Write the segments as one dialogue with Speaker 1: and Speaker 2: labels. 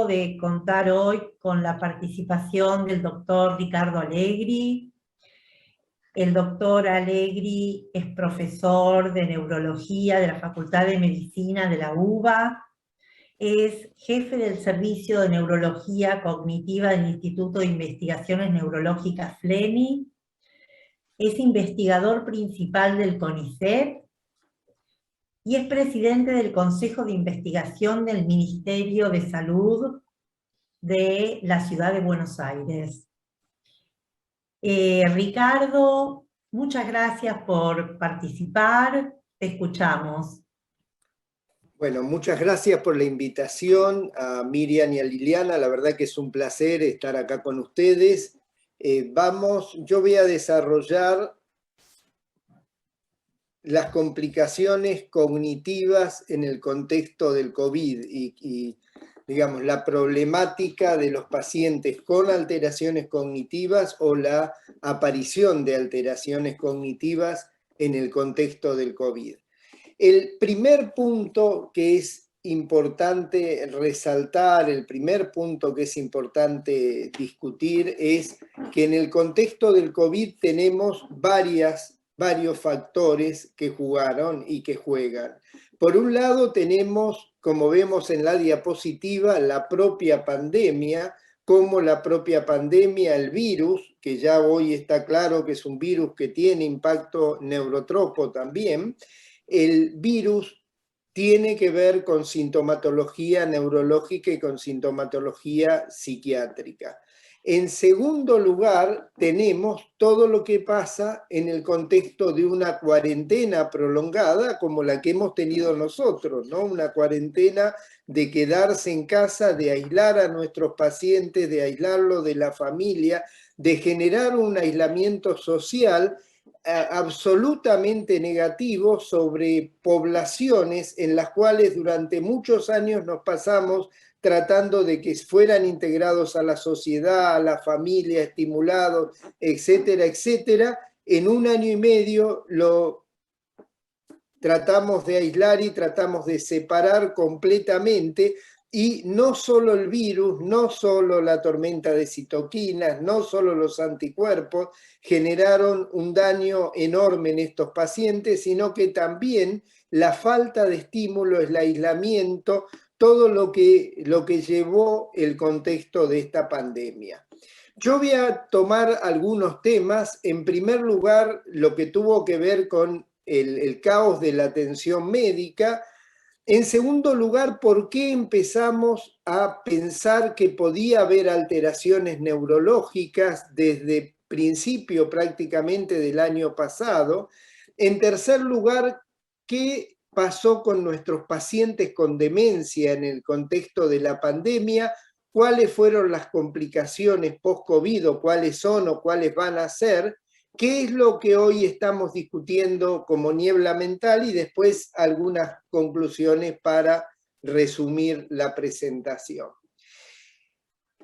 Speaker 1: de contar hoy con la participación del doctor Ricardo Allegri. El doctor Allegri es profesor de neurología de la Facultad de Medicina de la UBA, es jefe del Servicio de Neurología Cognitiva del Instituto de Investigaciones Neurológicas FLENI, es investigador principal del CONICET y es presidente del Consejo de Investigación del Ministerio de Salud de la Ciudad de Buenos Aires. Ricardo, muchas gracias por participar, te escuchamos.
Speaker 2: Bueno, muchas gracias por la invitación a Miriam y a Liliana, la verdad que es un placer estar acá con ustedes. Yo voy a desarrollar las complicaciones cognitivas en el contexto del COVID y digamos, la problemática de los pacientes con alteraciones cognitivas o la aparición de alteraciones cognitivas en el contexto del COVID. El primer punto que es importante resaltar, el primer punto que es importante discutir es que en el contexto del COVID tenemos varios factores que jugaron y que juegan. Por un lado tenemos, como vemos en la diapositiva, la propia pandemia, como la propia pandemia, el virus, que ya hoy está claro que es un virus que tiene impacto neurotropo también. El virus tiene que ver con sintomatología neurológica y con sintomatología psiquiátrica. En segundo lugar, tenemos todo lo que pasa en el contexto de una cuarentena prolongada como la que hemos tenido nosotros, ¿no? Una cuarentena de quedarse en casa, de aislar a nuestros pacientes, de aislarlos de la familia, de generar un aislamiento social absolutamente negativo sobre poblaciones en las cuales durante muchos años nos pasamos tratando de que fueran integrados a la sociedad, a la familia, estimulados, etcétera, etcétera. En un año y medio lo tratamos de aislar y tratamos de separar completamente, y no solo el virus, no solo la tormenta de citoquinas, no solo los anticuerpos generaron un daño enorme en estos pacientes, sino que también la falta de estímulo, el aislamiento, todo lo que llevó el contexto de esta pandemia. Yo voy a tomar algunos temas. En primer lugar, lo que tuvo que ver con el caos de la atención médica. En segundo lugar, ¿por qué empezamos a pensar que podía haber alteraciones neurológicas desde principio prácticamente del año pasado? En tercer lugar, ¿qué pasó con nuestros pacientes con demencia en el contexto de la pandemia? ¿Cuáles fueron las complicaciones post-COVID o cuáles son o cuáles van a ser? ¿Qué es lo que hoy estamos discutiendo como niebla mental? Y después algunas conclusiones para resumir la presentación.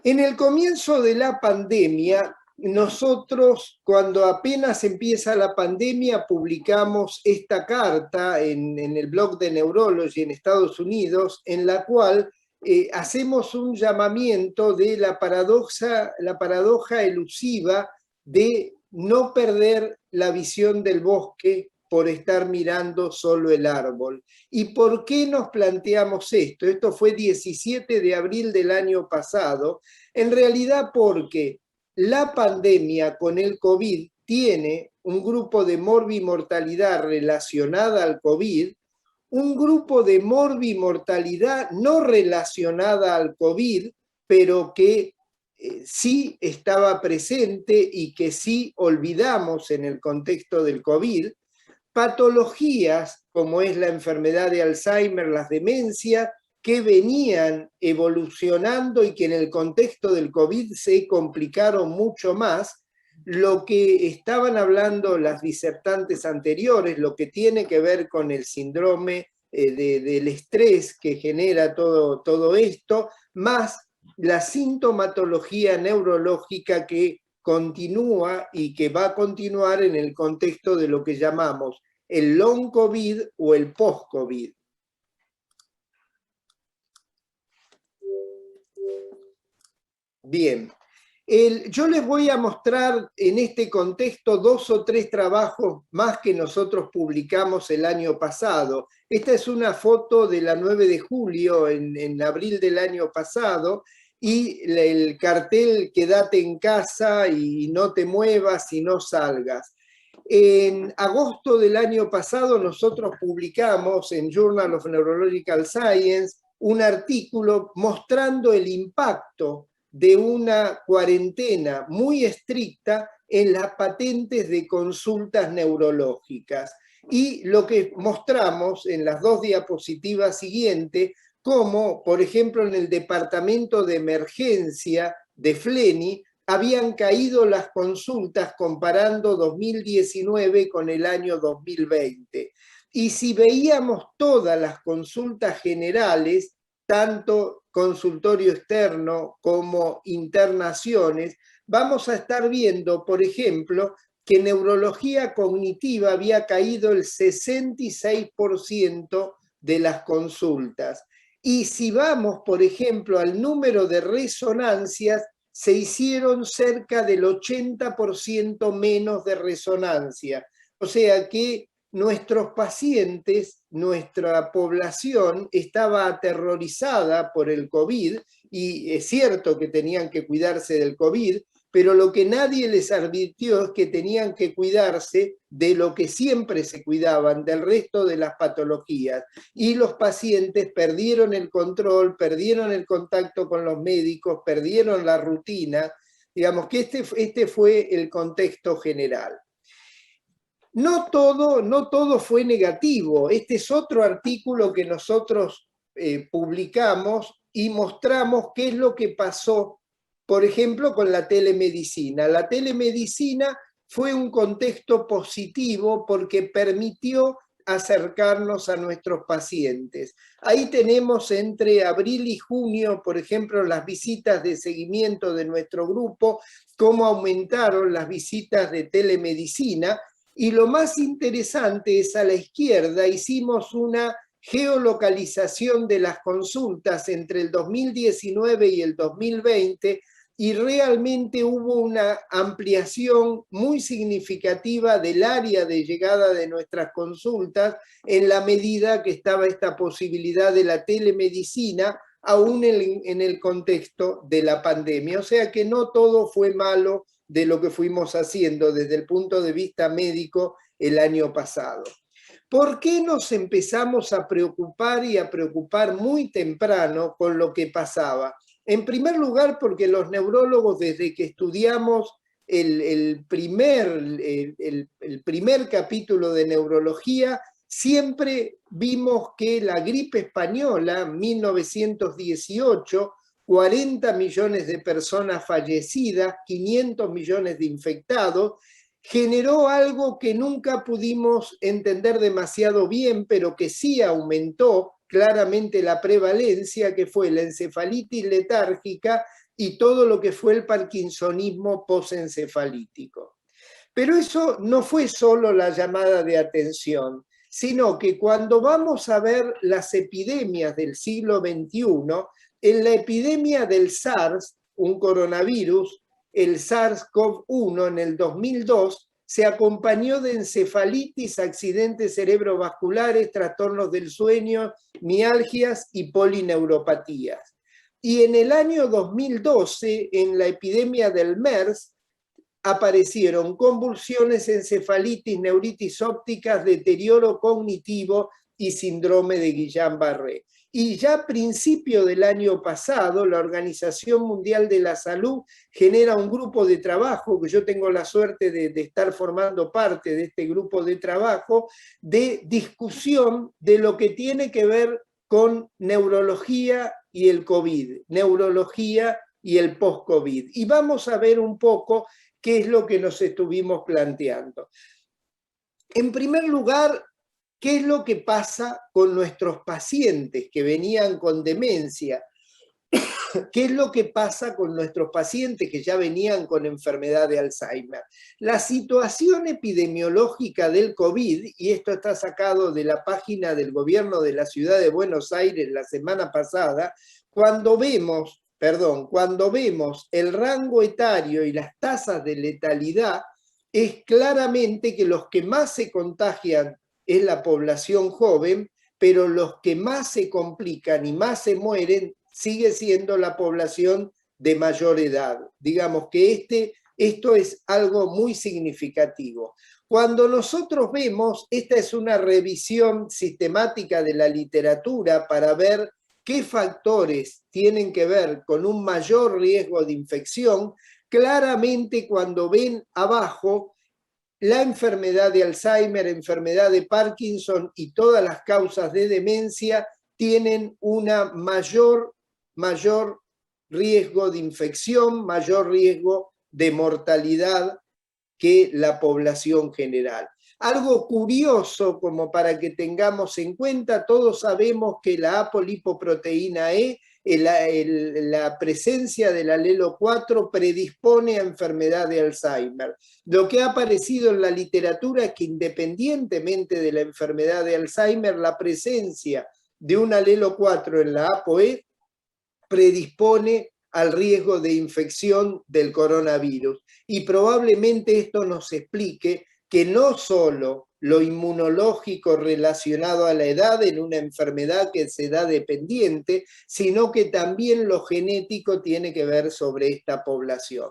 Speaker 2: En el comienzo de la pandemia, nosotros, cuando apenas empieza la pandemia, publicamos esta carta en el blog de Neurology en Estados Unidos, en la cual hacemos un llamamiento de la paradoja elusiva de no perder la visión del bosque por estar mirando solo el árbol. ¿Y por qué nos planteamos esto? Esto fue 17 de abril del año pasado, en realidad porque la pandemia con el COVID tiene un grupo de morbimortalidad relacionada al COVID, un grupo de morbimortalidad no relacionada al COVID, pero que sí estaba presente y que sí olvidamos en el contexto del COVID, patologías como es la enfermedad de Alzheimer, las demencias, que venían evolucionando y que en el contexto del COVID se complicaron mucho más. Lo que estaban hablando las disertantes anteriores, lo que tiene que ver con el síndrome del estrés que genera todo esto, más la sintomatología neurológica que continúa y que va a continuar en el contexto de lo que llamamos el long COVID o el post-COVID. Bien. Yo les voy a mostrar en este contexto 2 o 3 trabajos más que nosotros publicamos el año pasado. Esta es una foto de la 9 de julio, en abril del año pasado, y el cartel "Quédate en casa y no te muevas y no salgas". En agosto del año pasado nosotros publicamos en Journal of Neurological Science un artículo mostrando el impacto de una cuarentena muy estricta en las patentes de consultas neurológicas. Y lo que mostramos en las 2 diapositivas siguientes, como por ejemplo en el departamento de emergencia de Fleni, habían caído las consultas comparando 2019 con el año 2020. Y si veíamos todas las consultas generales, tanto consultorio externo como internaciones, vamos a estar viendo, por ejemplo, que neurología cognitiva había caído el 66% de las consultas. Y si vamos, por ejemplo, al número de resonancias, se hicieron cerca del 80% menos de resonancia. O sea que nuestros pacientes, nuestra población estaba aterrorizada por el COVID, y es cierto que tenían que cuidarse del COVID, pero lo que nadie les advirtió es que tenían que cuidarse de lo que siempre se cuidaban, del resto de las patologías. Y los pacientes perdieron el control, perdieron el contacto con los médicos, perdieron la rutina. Digamos que este fue el contexto general. No todo fue negativo. Este es otro artículo que nosotros publicamos y mostramos qué es lo que pasó, por ejemplo, con la telemedicina. La telemedicina fue un contexto positivo porque permitió acercarnos a nuestros pacientes. Ahí tenemos entre abril y junio, por ejemplo, las visitas de seguimiento de nuestro grupo, cómo aumentaron las visitas de telemedicina. Y lo más interesante es, a la izquierda hicimos una geolocalización de las consultas entre el 2019 y el 2020, y realmente hubo una ampliación muy significativa del área de llegada de nuestras consultas en la medida que estaba esta posibilidad de la telemedicina, aún en el contexto de la pandemia. O sea que no todo fue malo de lo que fuimos haciendo desde el punto de vista médico el año pasado. ¿Por qué nos empezamos a preocupar y a preocupar muy temprano con lo que pasaba? En primer lugar, porque los neurólogos, desde que estudiamos el primer capítulo de neurología, siempre vimos que la gripe española, 1918, 40 millones de personas fallecidas, 500 millones de infectados, generó algo que nunca pudimos entender demasiado bien, pero que sí aumentó claramente la prevalencia, que fue la encefalitis letárgica y todo lo que fue el parkinsonismo posencefalítico. Pero eso no fue solo la llamada de atención, sino que cuando vamos a ver las epidemias del siglo XXI, en la epidemia del SARS, un coronavirus, el SARS-CoV-1 en el 2002, se acompañó de encefalitis, accidentes cerebrovasculares, trastornos del sueño, mialgias y polineuropatías. Y en el año 2012, en la epidemia del MERS, aparecieron convulsiones, encefalitis, neuritis ópticas, deterioro cognitivo y síndrome de Guillain-Barré. Y ya a principio del año pasado, la Organización Mundial de la Salud genera un grupo de trabajo, que yo tengo la suerte de estar formando parte de este grupo de trabajo, de discusión de lo que tiene que ver con neurología y el COVID, neurología y el post-COVID. Y vamos a ver un poco qué es lo que nos estuvimos planteando. En primer lugar, ¿qué es lo que pasa con nuestros pacientes que venían con demencia? ¿Qué es lo que pasa con nuestros pacientes que ya venían con enfermedad de Alzheimer? La situación epidemiológica del COVID, y esto está sacado de la página del gobierno de la ciudad de Buenos Aires la semana pasada, cuando vemos cuando vemos el rango etario y las tasas de letalidad, es claramente que los que más se contagian es la población joven, pero los que más se complican y más se mueren sigue siendo la población de mayor edad. Digamos que esto es algo muy significativo. Cuando nosotros vemos, esta es una revisión sistemática de la literatura para ver qué factores tienen que ver con un mayor riesgo de infección, claramente cuando ven abajo la enfermedad de Alzheimer, enfermedad de Parkinson y todas las causas de demencia tienen una mayor riesgo de infección, mayor riesgo de mortalidad que la población general. Algo curioso como para que tengamos en cuenta, todos sabemos que la apolipoproteína E, la presencia del alelo 4 predispone a enfermedad de Alzheimer. Lo que ha aparecido en la literatura es que independientemente de la enfermedad de Alzheimer, la presencia de un alelo 4 en la ApoE predispone al riesgo de infección del coronavirus. Y probablemente esto nos explique que no solo lo inmunológico relacionado a la edad en una enfermedad que es edad dependiente, sino que también lo genético tiene que ver sobre esta población.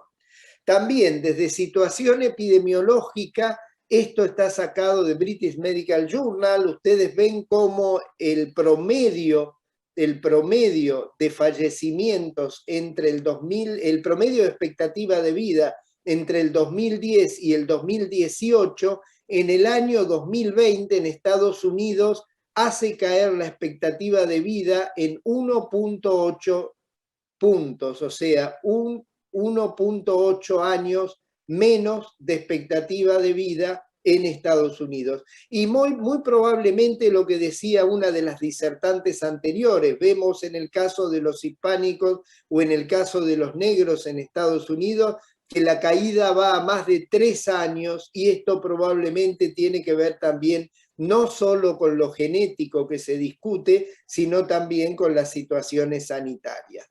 Speaker 2: También desde situación epidemiológica, esto está sacado de British Medical Journal, ustedes ven cómo el promedio de fallecimientos entre el promedio de expectativa de vida entre el 2010 y el 2018, en el año 2020 en Estados Unidos hace caer la expectativa de vida en 1.8 puntos, o sea, 1.8 años menos de expectativa de vida en Estados Unidos. Y muy probablemente lo que decía una de las disertantes anteriores, vemos en el caso de los hispánicos o en el caso de los negros en Estados Unidos, que la caída va a más de 3 años y esto probablemente tiene que ver también no solo con lo genético que se discute, sino también con las situaciones sanitarias.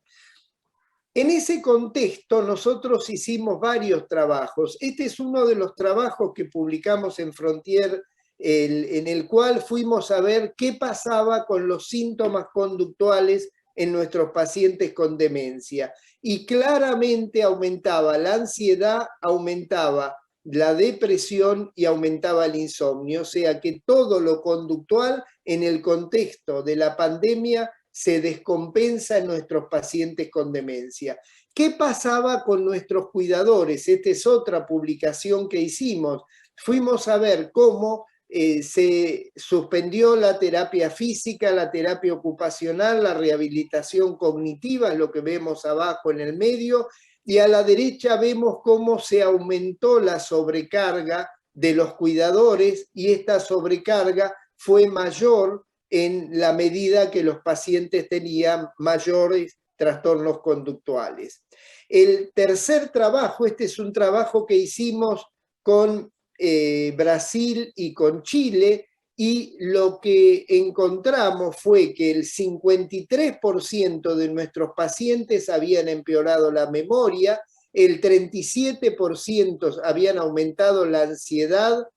Speaker 2: En ese contexto nosotros hicimos varios trabajos. Este es uno de los trabajos que publicamos en Frontier, en el cual fuimos a ver qué pasaba con los síntomas conductuales en nuestros pacientes con demencia. Y claramente aumentaba la ansiedad, aumentaba la depresión y aumentaba el insomnio. O sea que todo lo conductual en el contexto de la pandemia se descompensa en nuestros pacientes con demencia. ¿Qué pasaba con nuestros cuidadores? Esta es otra publicación que hicimos. Fuimos a ver cómo se suspendió la terapia física, la terapia ocupacional, la rehabilitación cognitiva, es lo que vemos abajo en el medio, y a la derecha vemos cómo se aumentó la sobrecarga de los cuidadores y esta sobrecarga fue mayor en la medida que los pacientes tenían mayores trastornos conductuales. El tercer trabajo, este es un trabajo que hicimos con Brasil y con Chile, y lo que encontramos fue que el 53% de nuestros pacientes habían empeorado la memoria, el 37% habían aumentado la ansiedad,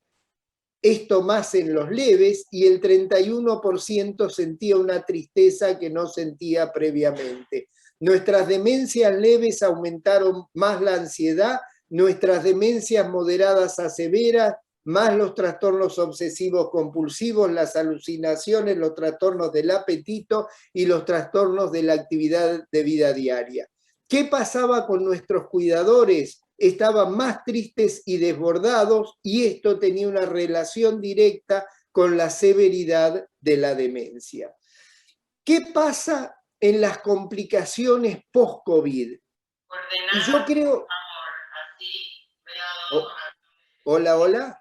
Speaker 2: esto más en los leves, y el 31% sentía una tristeza que no sentía previamente. Nuestras demencias leves aumentaron más la ansiedad, nuestras demencias moderadas a severas, más los trastornos obsesivos compulsivos, las alucinaciones, los trastornos del apetito y los trastornos de la actividad de vida diaria. ¿Qué pasaba con nuestros cuidadores? Estaban más tristes y desbordados y esto tenía una relación directa con la severidad de la demencia. ¿Qué pasa en las complicaciones post-COVID? Y yo creo... Hola, hola.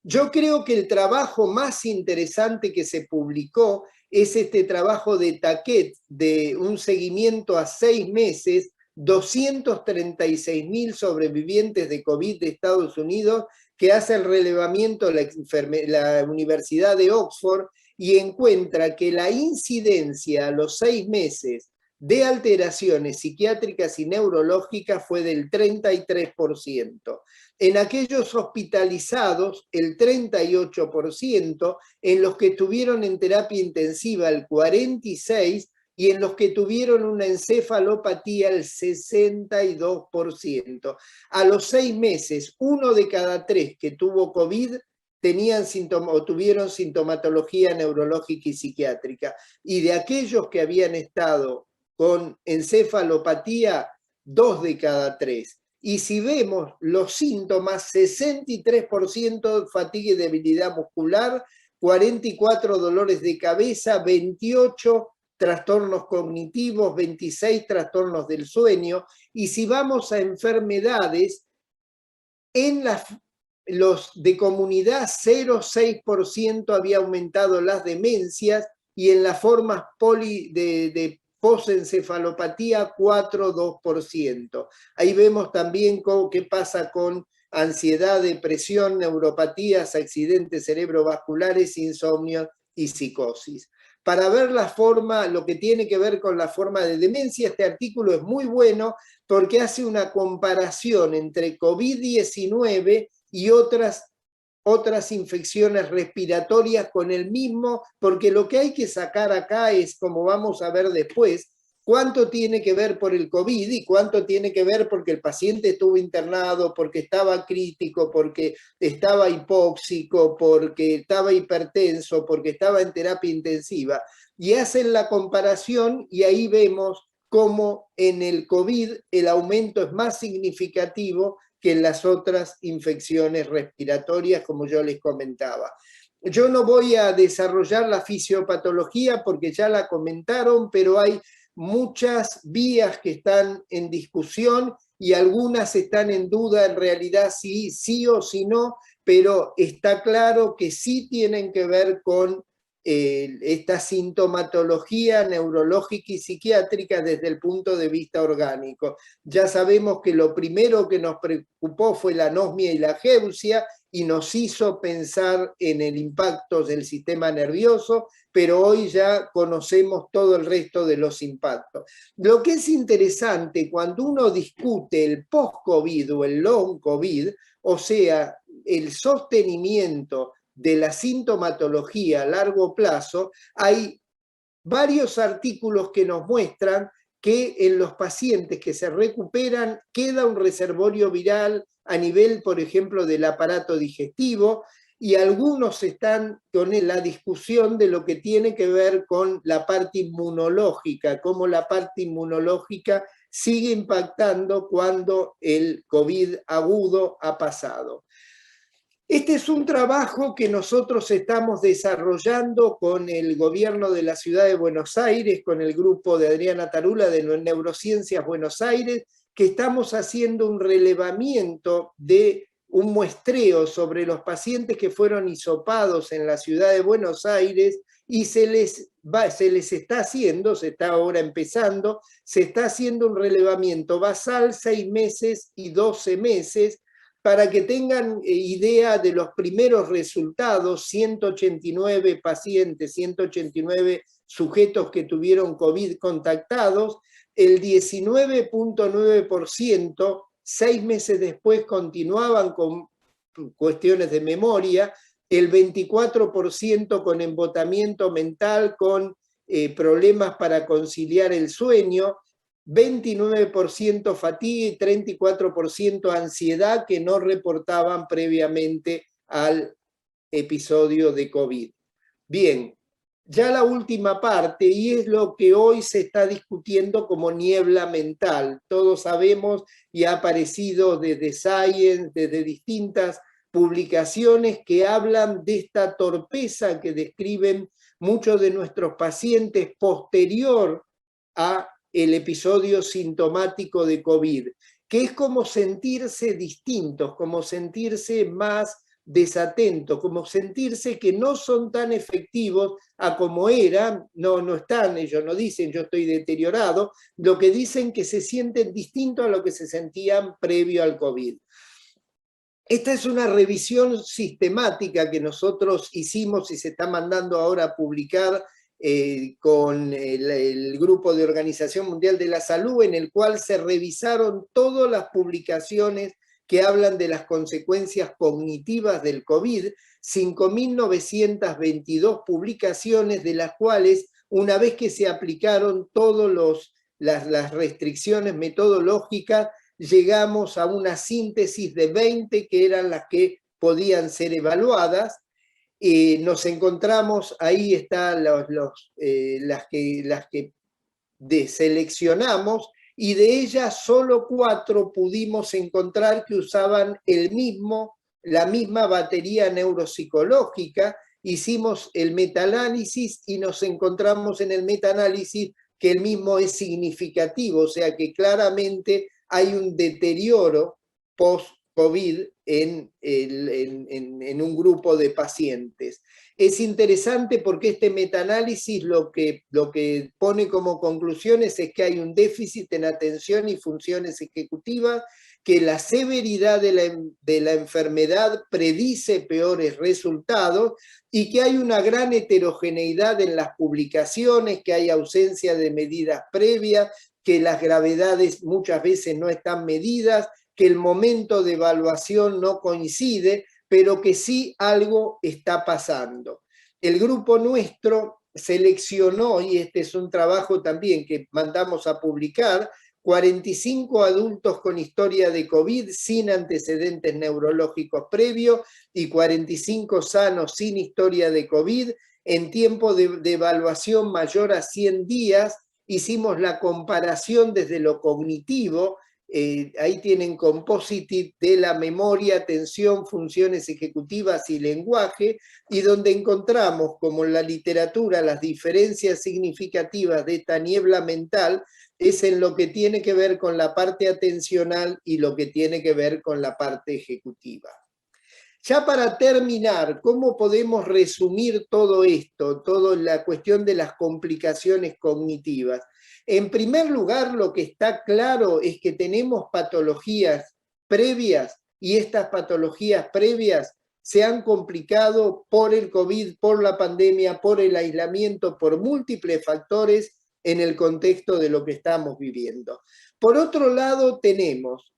Speaker 2: Yo creo que el trabajo más interesante que se publicó es este trabajo de Taquet, de un seguimiento a 6 meses, 236.000 sobrevivientes de COVID de Estados Unidos, que hace el relevamiento la Universidad de Oxford y encuentra que la incidencia a los 6 meses de alteraciones psiquiátricas y neurológicas fue del 33%. En aquellos hospitalizados, el 38%, en los que tuvieron en terapia intensiva el 46%, y en los que tuvieron una encefalopatía el 62%. A los 6 meses, 1 de cada 3 que tuvo COVID tuvieron sintomatología neurológica y psiquiátrica. Y de aquellos que habían estado con encefalopatía, 2 de cada 3. Y si vemos los síntomas, 63% fatiga y debilidad muscular, 44 dolores de cabeza, 28 trastornos cognitivos, 26 trastornos del sueño. Y si vamos a enfermedades, en los de comunidad 0,6% había aumentado las demencias, y en las formas de posencefalopatía 4,2%. Ahí vemos también qué pasa con ansiedad, depresión, neuropatías, accidentes cerebrovasculares, insomnio y psicosis. Para ver la forma, lo que tiene que ver con la forma de demencia, este artículo es muy bueno porque hace una comparación entre COVID-19 y otras infecciones respiratorias con el mismo, porque lo que hay que sacar acá es, como vamos a ver después, cuánto tiene que ver por el COVID y cuánto tiene que ver porque el paciente estuvo internado, porque estaba crítico, porque estaba hipóxico, porque estaba hipertenso, porque estaba en terapia intensiva. Y hacen la comparación y ahí vemos cómo en el COVID el aumento es más significativo que en las otras infecciones respiratorias, como yo les comentaba. Yo no voy a desarrollar la fisiopatología porque ya la comentaron, pero hay muchas vías que están en discusión y algunas están en duda en realidad si sí o si no, pero está claro que sí tienen que ver con esta sintomatología neurológica y psiquiátrica desde el punto de vista orgánico. Ya sabemos que lo primero que nos preocupó fue la anosmia y la ageusia, y nos hizo pensar en el impacto del sistema nervioso, pero hoy ya conocemos todo el resto de los impactos. Lo que es interesante cuando uno discute el post-COVID o el long COVID, o sea, el sostenimiento de la sintomatología a largo plazo, hay varios artículos que nos muestran que en los pacientes que se recuperan queda un reservorio viral a nivel, por ejemplo, del aparato digestivo, y algunos están con la discusión de lo que tiene que ver con la parte inmunológica, cómo la parte inmunológica sigue impactando cuando el COVID agudo ha pasado. Este es un trabajo que nosotros estamos desarrollando con el gobierno de la ciudad de Buenos Aires, con el grupo de Adriana Tarula de Neurociencias Buenos Aires, que estamos haciendo un relevamiento de un muestreo sobre los pacientes que fueron hisopados en la ciudad de Buenos Aires, y se les está haciendo, se está ahora empezando, se está haciendo un relevamiento basal 6 meses y 12 meses, para que tengan idea de los primeros resultados. 189 pacientes, 189 sujetos que tuvieron COVID contactados, el 19,9%, 6 meses después continuaban con cuestiones de memoria, el 24% con embotamiento mental, con problemas para conciliar el sueño, 29% fatiga y 34% ansiedad, que no reportaban previamente al episodio de COVID. Bien, ya la última parte, y es lo que hoy se está discutiendo como niebla mental. Todos sabemos, y ha aparecido desde Science, desde distintas publicaciones que hablan de esta torpeza que describen muchos de nuestros pacientes posterior a el episodio sintomático de COVID, que es como sentirse distintos, como sentirse más desatentos, como sentirse que no son tan efectivos a como eran. No están, ellos no dicen yo estoy deteriorado, lo que dicen que se sienten distintos a lo que se sentían previo al COVID. Esta es una revisión sistemática que nosotros hicimos y se está mandando ahora a publicar con el Grupo de Organización Mundial de la Salud, en el cual se revisaron todas las publicaciones que hablan de las consecuencias cognitivas del COVID, 5.922 publicaciones, de las cuales, una vez que se aplicaron todas las restricciones metodológicas, llegamos a una síntesis de 20 que eran las que podían ser evaluadas. Nos encontramos, ahí están las que seleccionamos, y de ellas solo 4 pudimos encontrar que usaban la misma batería neuropsicológica. Hicimos el metaanálisis y nos encontramos en el metaanálisis que el mismo es significativo, o sea que claramente hay un deterioro post-COVID en un grupo de pacientes. Es interesante porque este metaanálisis lo que pone como conclusiones es que hay un déficit en atención y funciones ejecutivas, que la severidad de la enfermedad predice peores resultados y que hay una gran heterogeneidad en las publicaciones, que hay ausencia de medidas previas, que las gravedades muchas veces no están medidas, que el momento de evaluación no coincide, pero que sí algo está pasando. El grupo nuestro seleccionó, y este es un trabajo también que mandamos a publicar, 45 adultos con historia de COVID sin antecedentes neurológicos previos y 45 sanos sin historia de COVID en tiempo de evaluación mayor a 100 días. Hicimos la comparación desde lo cognitivo. Ahí tienen composite de la memoria, atención, funciones ejecutivas y lenguaje, y donde encontramos, como en la literatura, las diferencias significativas de esta niebla mental es en lo que tiene que ver con la parte atencional y lo que tiene que ver con la parte ejecutiva. Ya para terminar, ¿cómo podemos resumir todo esto, toda la cuestión de las complicaciones cognitivas? En primer lugar, lo que está claro es que tenemos patologías previas, y estas patologías previas se han complicado por el COVID, por la pandemia, por el aislamiento, por múltiples factores en el contexto de lo que estamos viviendo. Por otro lado, tenemos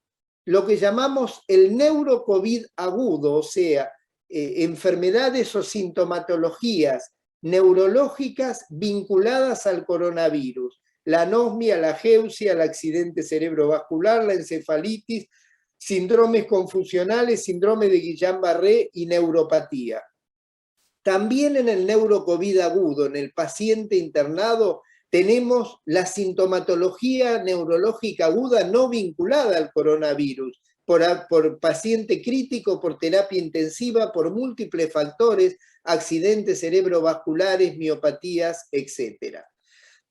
Speaker 2: lo que llamamos el neurocovid agudo, o sea, enfermedades o sintomatologías neurológicas vinculadas al coronavirus. La anosmia, la ageusia, el accidente cerebrovascular, la encefalitis, síndromes confusionales, síndrome de Guillain-Barré y neuropatía. También en el neurocovid agudo, en el paciente internado, tenemos la sintomatología neurológica aguda no vinculada al coronavirus, por paciente crítico, por terapia intensiva, por múltiples factores, accidentes cerebrovasculares, miopatías, etc.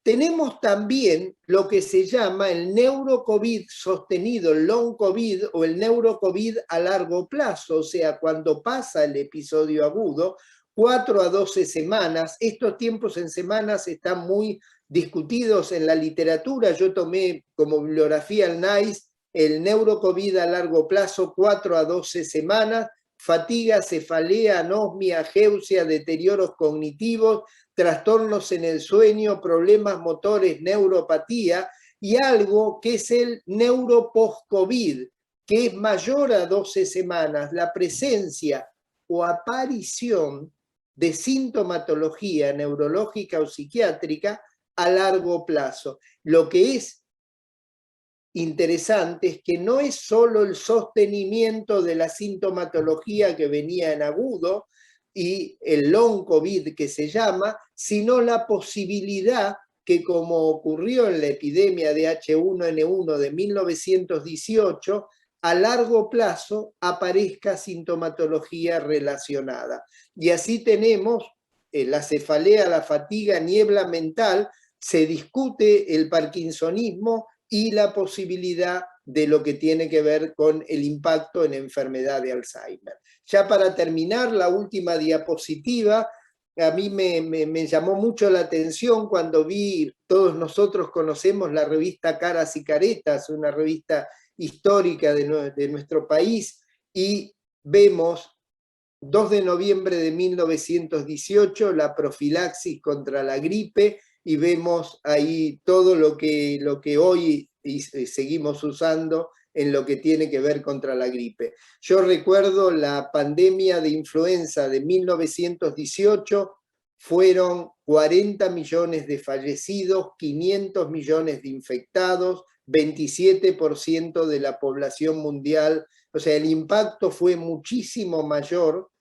Speaker 2: Tenemos también lo que se llama el neurocovid sostenido, el long COVID, o el neurocovid a largo plazo, o sea, cuando pasa el episodio agudo, 4 a 12 semanas. Estos tiempos en semanas están muy discutidos en la literatura. Yo tomé como bibliografía el NICE, el neurocovid a largo plazo, 4 a 12 semanas, fatiga, cefalea, anosmia, ageusia, deterioros cognitivos, trastornos en el sueño, problemas motores, neuropatía, y algo que es el neuropost-COVID, que es mayor a 12 semanas, la presencia o aparición de sintomatología neurológica o psiquiátrica a largo plazo. Lo que es interesante es que no es solo el sostenimiento de la sintomatología que venía en agudo y el long COVID que se llama, sino la posibilidad que, como ocurrió en la epidemia de H1N1 de 1918, a largo plazo aparezca sintomatología relacionada. Y así tenemos la cefalea, la fatiga, niebla mental, se discute el parkinsonismo y la posibilidad de lo que tiene que ver con el impacto en enfermedad de Alzheimer. Ya para terminar, la última diapositiva, a mí me llamó mucho la atención cuando vi, todos nosotros conocemos la revista Caras y Caretas, una revista histórica de nuestro país, y vemos 2 de noviembre de 1918, la profilaxis contra la gripe, y vemos ahí todo lo que hoy seguimos usando en lo que tiene que ver contra la gripe. Yo recuerdo la pandemia de influenza de 1918, fueron 40 millones de fallecidos, 500 millones de infectados, 27% de la población mundial. O sea, el impacto fue muchísimo mayor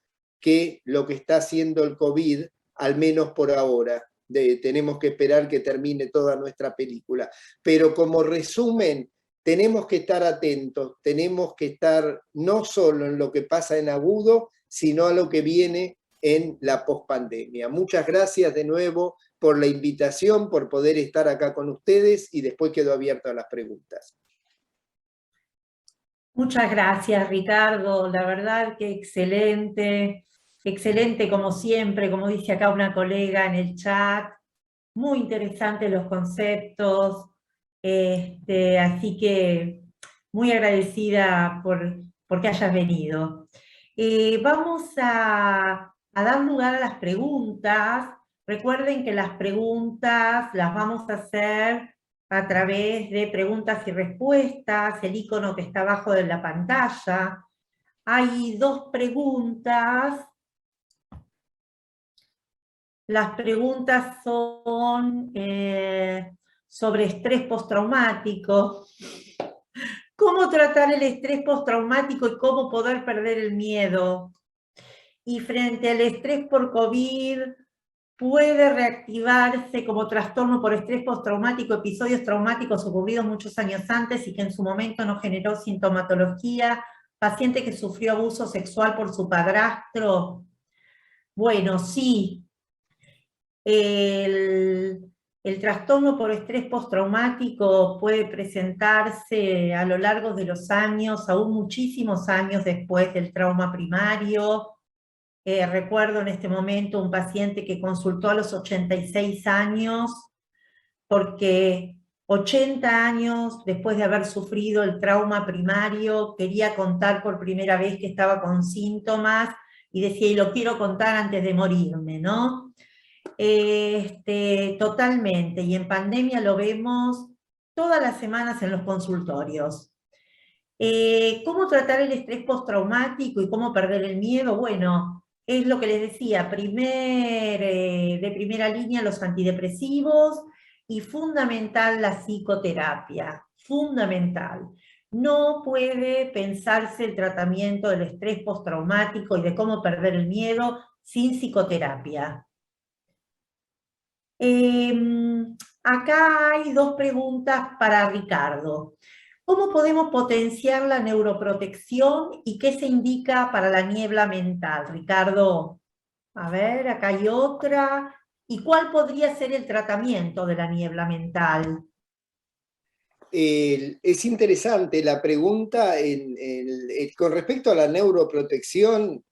Speaker 2: que lo que está haciendo el COVID, al menos por ahora. Tenemos que esperar que termine toda nuestra película. Pero como resumen, tenemos que estar atentos, tenemos que estar no solo en lo que pasa en agudo, sino a lo que viene en la pospandemia. Muchas gracias de nuevo por la invitación, por poder estar acá con ustedes, y después quedo abierto a las preguntas.
Speaker 1: Muchas gracias, Ricardo. La verdad que excelente, excelente como siempre, como dice acá una colega en el chat. Muy interesantes los conceptos, así que muy agradecida por que hayas venido. Vamos a dar lugar a las preguntas. Recuerden que las preguntas las vamos a hacer a través de preguntas y respuestas, el icono que está abajo de la pantalla. Hay 2 preguntas. Las preguntas son sobre estrés postraumático. ¿Cómo tratar el estrés postraumático y cómo poder perder el miedo? Y frente al estrés por COVID, ¿puede reactivarse como trastorno por estrés postraumático episodios traumáticos ocurridos muchos años antes y que en su momento no generó sintomatología? ¿Paciente que sufrió abuso sexual por su padrastro? Bueno, sí. El trastorno por estrés postraumático puede presentarse a lo largo de los años, aún muchísimos años después del trauma primario. Recuerdo en este momento un paciente que consultó a los 86 años, porque 80 años después de haber sufrido el trauma primario, quería contar por primera vez que estaba con síntomas, y decía, y lo quiero contar antes de morirme, ¿no? Totalmente, y en pandemia lo vemos todas las semanas en los consultorios. ¿Cómo tratar el estrés postraumático y cómo perder el miedo? Bueno, es lo que les decía, de primera línea los antidepresivos, y fundamental la psicoterapia, fundamental. No puede pensarse el tratamiento del estrés postraumático y de cómo perder el miedo sin psicoterapia. Acá hay 2 preguntas para Ricardo. ¿Cómo podemos potenciar la neuroprotección y qué se indica para la niebla mental? Ricardo, a ver, acá hay otra. ¿Y cuál podría ser el tratamiento de la niebla mental?
Speaker 2: Es interesante la pregunta con respecto a la neuroprotección.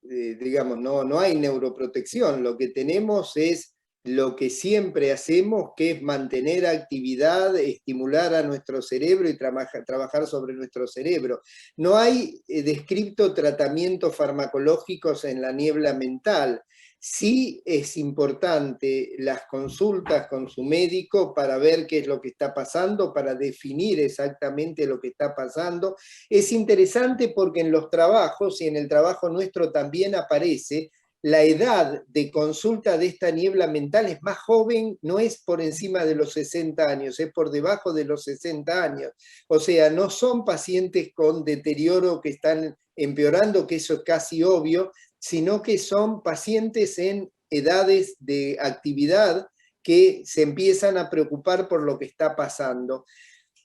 Speaker 2: Digamos, no hay neuroprotección, lo que tenemos es lo que siempre hacemos, que es mantener actividad, estimular a nuestro cerebro y trabajar sobre nuestro cerebro. No hay descrito tratamientos farmacológicos en la niebla mental. Sí es importante las consultas con su médico para ver qué es lo que está pasando, para definir exactamente lo que está pasando. Es interesante porque en los trabajos, y en el trabajo nuestro también aparece, la edad de consulta de esta niebla mental es más joven, no es por encima de los 60 años, es por debajo de los 60 años. O sea, no son pacientes con deterioro que están empeorando, que eso es casi obvio, sino que son pacientes en edades de actividad que se empiezan a preocupar por lo que está pasando.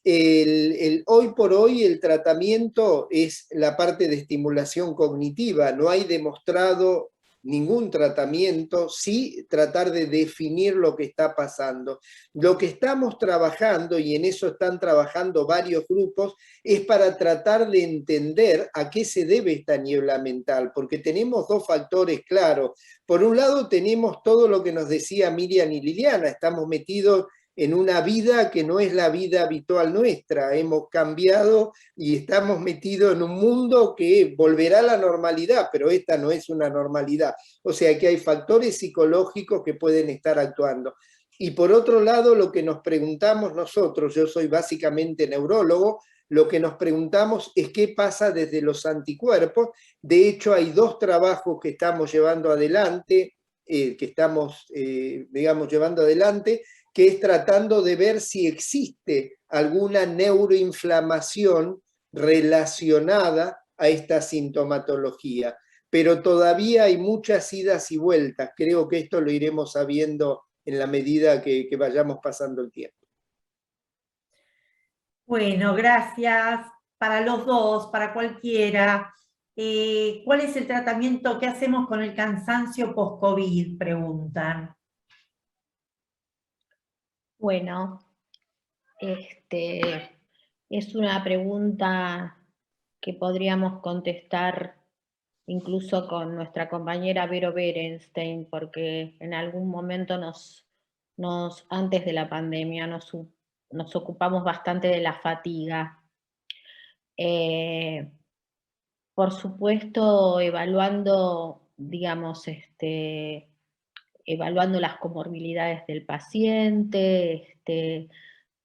Speaker 2: Hoy por hoy el tratamiento es la parte de estimulación cognitiva, no hay demostrado ningún tratamiento, sí tratar de definir lo que está pasando. Lo que estamos trabajando, y en eso están trabajando varios grupos, es para tratar de entender a qué se debe esta niebla mental, porque tenemos 2 factores claros. Por un lado tenemos todo lo que nos decía Miriam y Liliana, estamos metidos en una vida que no es la vida habitual nuestra. Hemos cambiado y estamos metidos en un mundo que volverá a la normalidad, pero esta no es una normalidad. O sea que hay factores psicológicos que pueden estar actuando. Y por otro lado, lo que nos preguntamos nosotros, yo soy básicamente neurólogo, lo que nos preguntamos es qué pasa desde los anticuerpos. De hecho, hay 2 trabajos que estamos llevando adelante, digamos, llevando adelante, que es tratando de ver si existe alguna neuroinflamación relacionada a esta sintomatología. Pero todavía hay muchas idas y vueltas. Creo que esto lo iremos sabiendo en la medida que vayamos pasando el tiempo.
Speaker 1: Bueno, gracias para los dos, para cualquiera. ¿Cuál es el tratamiento? ¿Qué hacemos con el cansancio post-COVID? Preguntan.
Speaker 3: Bueno, es una pregunta que podríamos contestar incluso con nuestra compañera Vero Berenstein, porque en algún momento antes de la pandemia nos ocupamos bastante de la fatiga. Por supuesto, evaluando, digamos, evaluando las comorbilidades del paciente.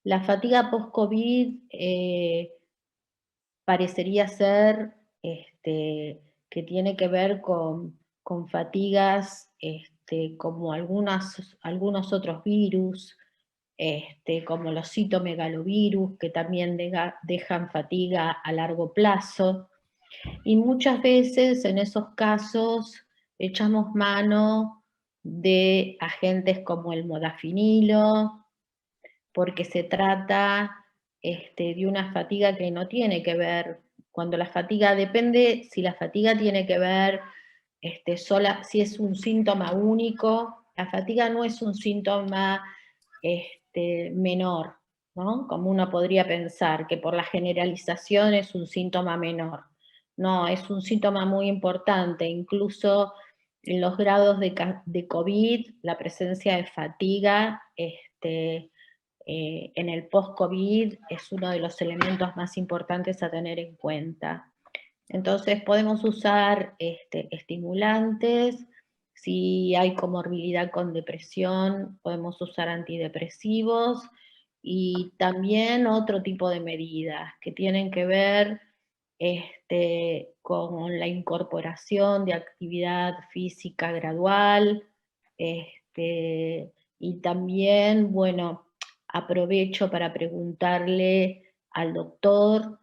Speaker 3: La fatiga post-COVID parecería ser que tiene que ver con fatigas como algunos otros virus, como los citomegalovirus, que también dejan fatiga a largo plazo. Y muchas veces en esos casos echamos mano de agentes como el modafinilo, porque se trata de una fatiga que no tiene que ver, cuando la fatiga depende, si la fatiga tiene que ver si es un síntoma único, la fatiga no es un síntoma menor, ¿no? Como uno podría pensar, que por la generalización es un síntoma menor. No, es un síntoma muy importante, incluso en los grados de COVID, la presencia de fatiga en el post-COVID es uno de los elementos más importantes a tener en cuenta. Entonces podemos usar estimulantes. Si hay comorbilidad con depresión, podemos usar antidepresivos y también otro tipo de medidas que tienen que ver con la incorporación de actividad física gradual, y también, bueno, aprovecho para preguntarle al doctor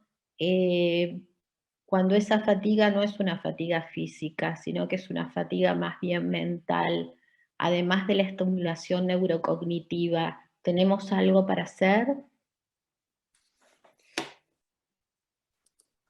Speaker 3: cuando esa fatiga no es una fatiga física, sino que es una fatiga más bien mental, además de la estimulación neurocognitiva, ¿tenemos algo para hacer?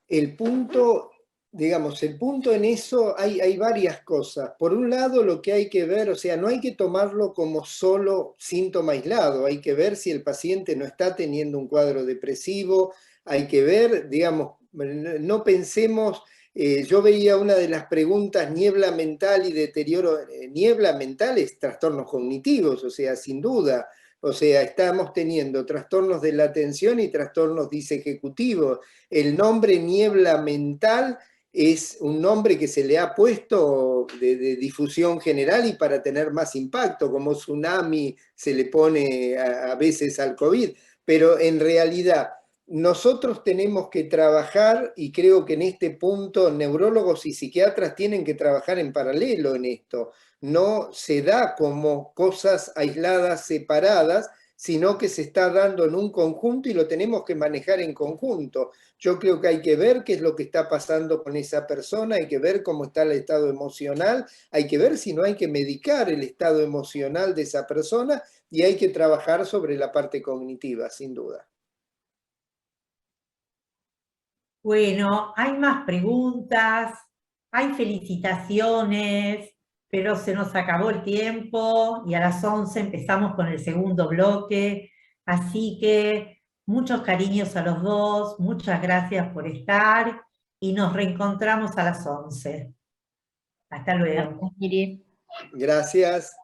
Speaker 2: El punto, digamos, el punto en eso, hay varias cosas. Por un lado, lo que hay que ver, o sea, no hay que tomarlo como solo síntoma aislado, hay que ver si el paciente no está teniendo un cuadro depresivo, hay que ver, digamos, no pensemos, yo veía una de las preguntas, niebla mental y deterioro, niebla mental es trastornos cognitivos, o sea, sin duda. O sea, estamos teniendo trastornos de la atención y trastornos disejecutivos. El nombre niebla mental es un nombre que se le ha puesto de difusión general y para tener más impacto, como tsunami se le pone a veces al COVID, pero en realidad nosotros tenemos que trabajar, y creo que en este punto neurólogos y psiquiatras tienen que trabajar en paralelo en esto. No se da como cosas aisladas, separadas, sino que se está dando en un conjunto y lo tenemos que manejar en conjunto. Yo creo que hay que ver qué es lo que está pasando con esa persona, hay que ver cómo está el estado emocional, hay que ver si no hay que medicar el estado emocional de esa persona y hay que trabajar sobre la parte cognitiva, sin duda.
Speaker 1: Bueno, hay más preguntas, hay felicitaciones, pero se nos acabó el tiempo y a las 11 empezamos con el segundo bloque, así que muchos cariños a los dos, muchas gracias por estar y nos reencontramos a las 11. Hasta luego.
Speaker 3: Gracias, Miri.
Speaker 2: Gracias.